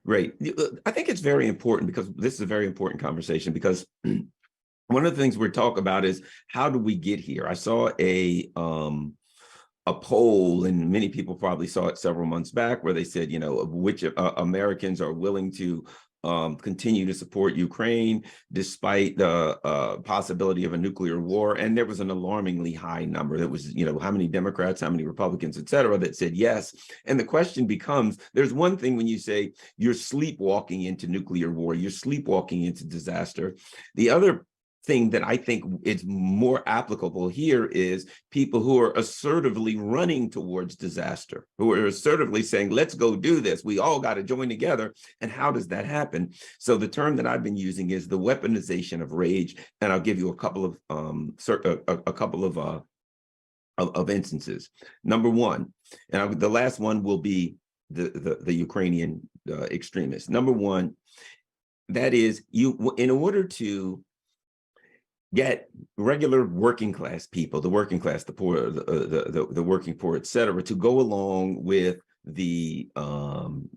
Great. I think it's very important because this is a very important conversation because one of the things we're talking about is how do we get here? I saw a poll, and many people probably saw it several months back, where they said, you know, which Americans are willing to continue to support Ukraine despite the possibility of a nuclear war. And there was an alarmingly high number. That was, you know, how many Democrats, how many Republicans, et cetera, that said yes. And the question becomes, there's one thing when you say you're sleepwalking into nuclear war, you're sleepwalking into disaster. The other thing that I think is more applicable here is people who are assertively running towards disaster, who are assertively saying, let's go do this. We all got to join together. And how does that happen? So the term that I've been using is the weaponization of rage. And I'll give you a couple of instances. Number one, and the last one will be the Ukrainian extremists. Number one, that is, you, in order to get regular working class people, the working class, the poor, the working poor, et cetera, to go along with the wants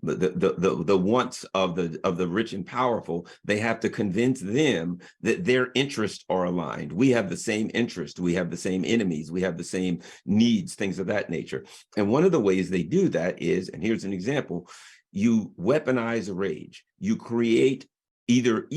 of the rich and powerful, they have to convince them that their interests are aligned. We have the same interest, we have the same enemies, we have the same needs, things of that nature. And one of the ways they do that is, and here's an example, you weaponize rage. You create either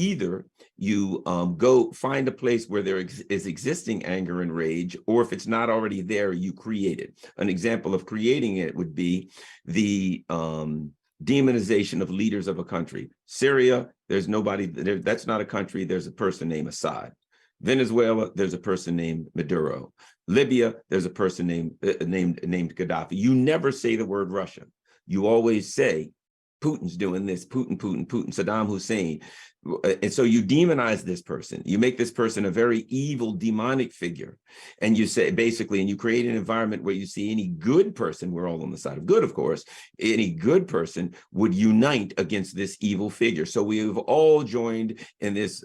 you go find a place where there is existing anger and rage, or if it's not already there, you create it. An example of creating it would be the demonization of leaders of a country. Syria, there's nobody there, that's not a country, there's a person named Assad. Venezuela, there's a person named Maduro. Libya, there's a person named Gaddafi. You never say the word Russia. You always say Putin's doing this, Putin, Saddam Hussein. And so you demonize this person. You make this person a very evil, demonic figure. And you say, basically, and you create an environment where you see any good person, we're all on the side of good, of course, any good person would unite against this evil figure. So we have all joined in this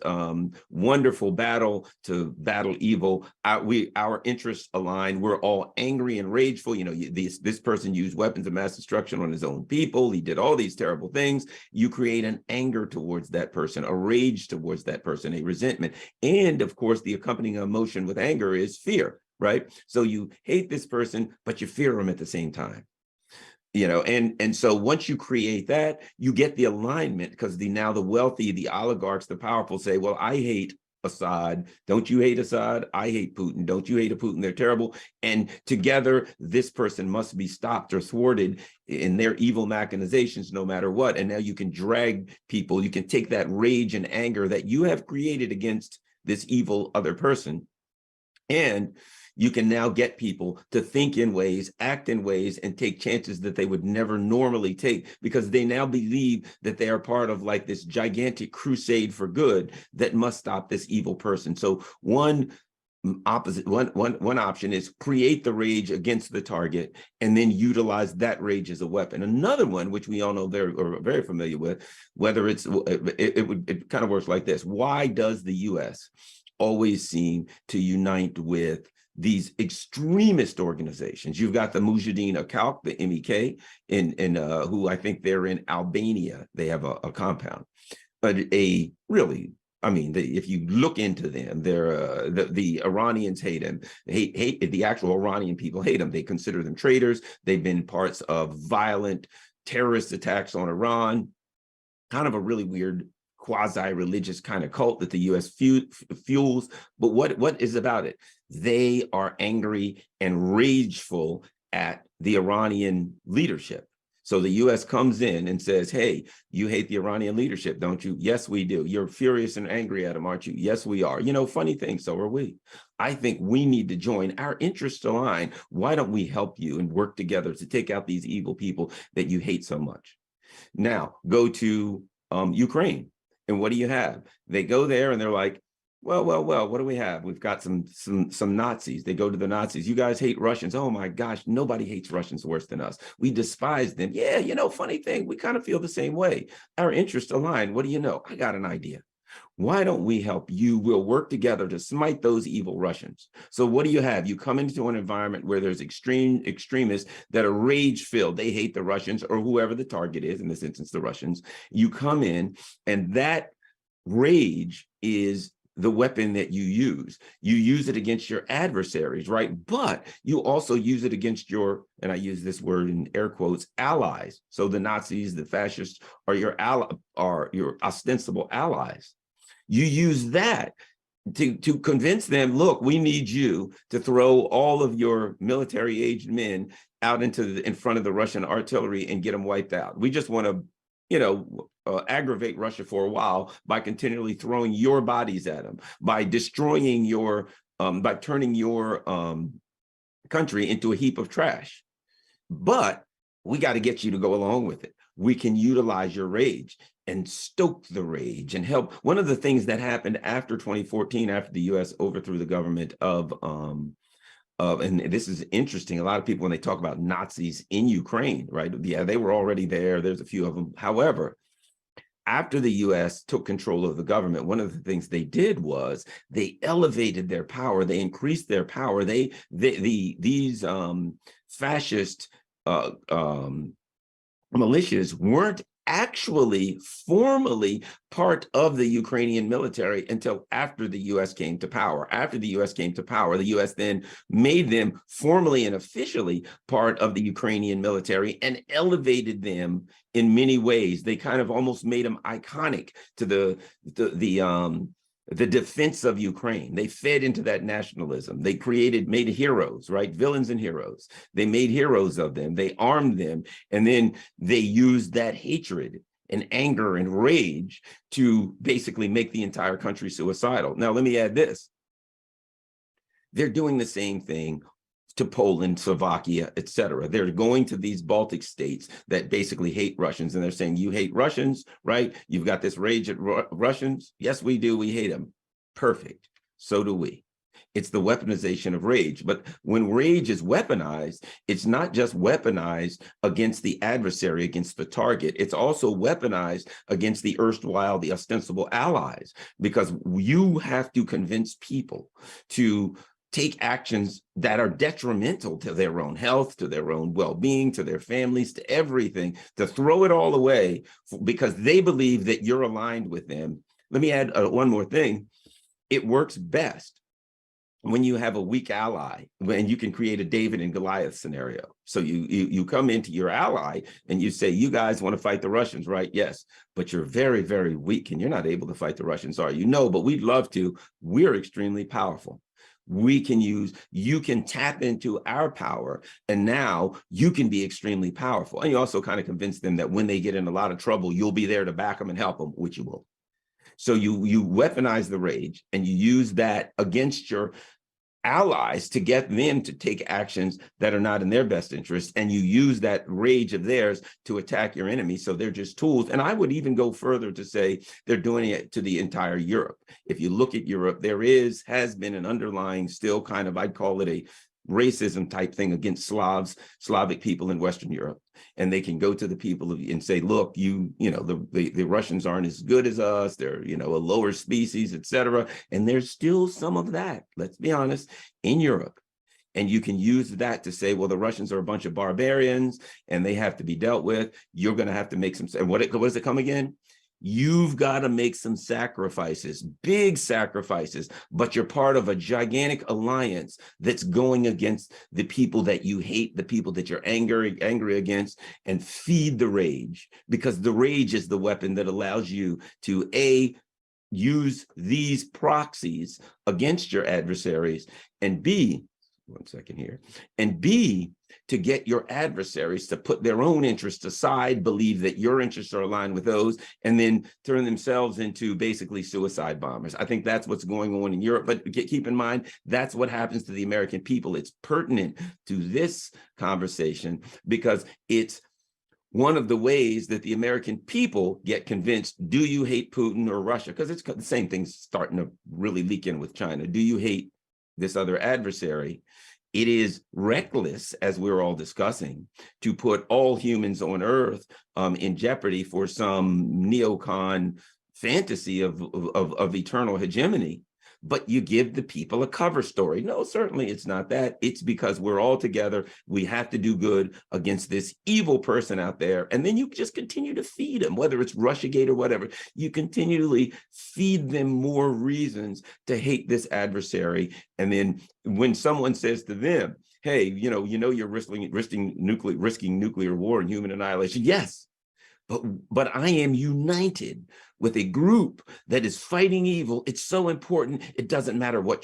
wonderful battle to battle evil. Our interests align. We're all angry and rageful. You know, this person used weapons of mass destruction on his own people. He did all these terrible things. You create an anger towards that person, a rage towards that person, a resentment. And of course, the accompanying emotion with anger is fear, right? So you hate this person, but you fear him at the same time. You know, and so once you create that, you get the alignment, because now the wealthy, the oligarchs, the powerful say, well, I hate Assad. Don't you hate Assad? I hate Putin. Don't you hate a Putin? They're terrible. And together, this person must be stopped or thwarted in their evil machinations, no matter what. And now you can drag people. You can take that rage and anger that you have created against this evil other person, and you can now get people to think in ways, act in ways, and take chances that they would never normally take, because they now believe that they are part of like this gigantic crusade for good that must stop this evil person. So one option is create the rage against the target and then utilize that rage as a weapon. Another one, which we all know very familiar with, whether it kind of works like this. Why does the US always seem to unite with these extremist organizations? You've got the Mujahideen Khalq, the MEK, who I think they're in Albania. They have a compound, but if you look into them, they're the Iranians hate them. Hate the actual Iranian people hate them. They consider them traitors. They've been parts of violent terrorist attacks on Iran. Kind of a really weird quasi-religious kind of cult that the U.S. fuels. But what is about it? They are angry and rageful at the Iranian leadership. So the U.S. comes in and says, hey, you hate the Iranian leadership, don't you? Yes, we do. You're furious and angry at them, aren't you? Yes, we are. You know, funny thing, so are we. I think we need to join. Our interests align. Why don't we help you and work together to take out these evil people that you hate so much? Now, go to Ukraine. And what do you have? They go there and they're like, well, what do we have? We've got some Nazis. They go to the Nazis. You guys hate Russians. Oh my gosh, nobody hates Russians worse than us. We despise them. Yeah, you know, funny thing, we kind of feel the same way. Our interests align. What do you know? I got an idea. Why don't we help you? We'll work together to smite those evil Russians. So what do you have? You come into an environment where there's extremists that are rage-filled. They hate the Russians or whoever the target is, in this instance, the Russians. You come in, and that rage is the weapon that you use. You use it against your adversaries, right? But you also use it against your, and I use this word in air quotes, allies. So the Nazis, the fascists are your ostensible allies. You use that to convince them, look, we need you to throw all of your military-aged men out in front of the Russian artillery and get them wiped out. We just want to, aggravate Russia for a while by continually throwing your bodies at them, by destroying your, by turning your country into a heap of trash. But we got to get you to go along with it. We can utilize your rage and stoke the rage and help. One of the things that happened after 2014, after the U.S. overthrew the government and this is interesting, a lot of people, when they talk about Nazis in Ukraine, right? Yeah, they were already there. There's a few of them. However, after the U.S. took control of the government, one of the things they did was they elevated their power. They increased their power. These fascist militias weren't actually formally part of the Ukrainian military until after the U.S. came to power. After the U.S. came to power, the U.S. then made them formally and officially part of the Ukrainian military and elevated them in many ways. They kind of almost made them iconic to the defense of Ukraine. They fed into that nationalism. They made heroes, right? Villains and heroes. They made heroes of them. They armed them. And then they used that hatred and anger and rage to basically make the entire country suicidal. Now, let me add this. They're doing the same thing to Poland, Slovakia, etc. They're going to these Baltic states that basically hate Russians, and they're saying, you hate Russians, right? You've got this rage at Russians. Yes, we do. We hate them. Perfect. So do we. It's the weaponization of rage. But when rage is weaponized, it's not just weaponized against the adversary, against the target. It's also weaponized against the ostensible allies, because you have to convince people to take actions that are detrimental to their own health, to their own well-being, to their families, to everything, to throw it all away because they believe that you're aligned with them. Let me add one more thing. It works best when you have a weak ally, when you can create a David and Goliath scenario. So you come into your ally and you say, you guys want to fight the Russians, right? Yes, but you're very, very weak and you're not able to fight the Russians, are you? No, but we'd love to. We're extremely powerful. You can tap into our power, and now you can be extremely powerful. And you also kind of convince them that when they get in a lot of trouble, you'll be there to back them and help them, which you will. So you weaponize the rage and you use that against your allies to get them to take actions that are not in their best interest, and you use that rage of theirs to attack your enemy. So they're just tools. And I would even go further to say they're doing it to the entire Europe. If you look at Europe, there has been an underlying, still kind of, I'd call it a racism type thing against Slavic people in Western Europe. And they can go to the people and say, look, the Russians aren't as good as us. They're, a lower species, etc. And there's still some of that, let's be honest, in Europe. And you can use that to say, well, the Russians are a bunch of barbarians and they have to be dealt with. You're going to have to make some, and what does it come again? You've got to make some sacrifices, big sacrifices, but you're part of a gigantic alliance that's going against the people that you hate, the people that you're angry against, and feed the rage, because the rage is the weapon that allows you to A, use these proxies against your adversaries, and B, one second here, and B, to get your adversaries to put their own interests aside, believe that your interests are aligned with those, and then turn themselves into basically suicide bombers. I think that's what's going on in Europe. But keep in mind, that's what happens to the American people. It's pertinent to this conversation because it's one of the ways that the American people get convinced, do you hate Putin or Russia? Because it's the same thing starting to really leak in with China. Do you hate this other adversary? It is reckless, as we're all discussing, to put all humans on Earth in jeopardy for some neocon fantasy of eternal hegemony, but you give the people a cover story. No, certainly it's not that. It's because we're all together. We have to do good against this evil person out there. And then you just continue to feed them, whether it's Russiagate or whatever. You continually feed them more reasons to hate this adversary. And then when someone says to them, hey, you're risking nuclear war and human annihilation. Yes, but I am united with a group that is fighting evil. It's so important. It doesn't matter what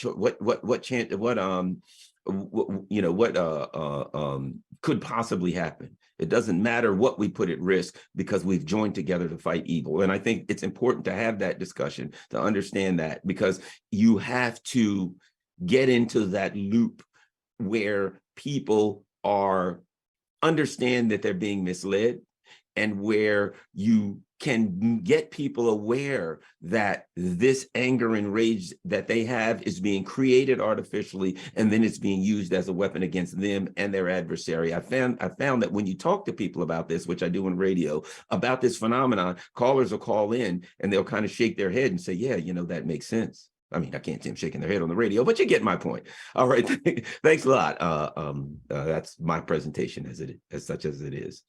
could possibly happen. It doesn't matter what we put at risk because we've joined together to fight evil. And I think it's important to have that discussion, to understand that, because you have to get into that loop where people understand that they're being misled, and where you can get people aware that this anger and rage that they have is being created artificially, and then it's being used as a weapon against them and their adversary. I found that when you talk to people about this, which I do on radio, about this phenomenon, callers will call in and they'll kind of shake their head and say, yeah, that makes sense. I mean, I can't see them shaking their head on the radio, but you get my point. All right, thanks a lot. That's my presentation as such as it is.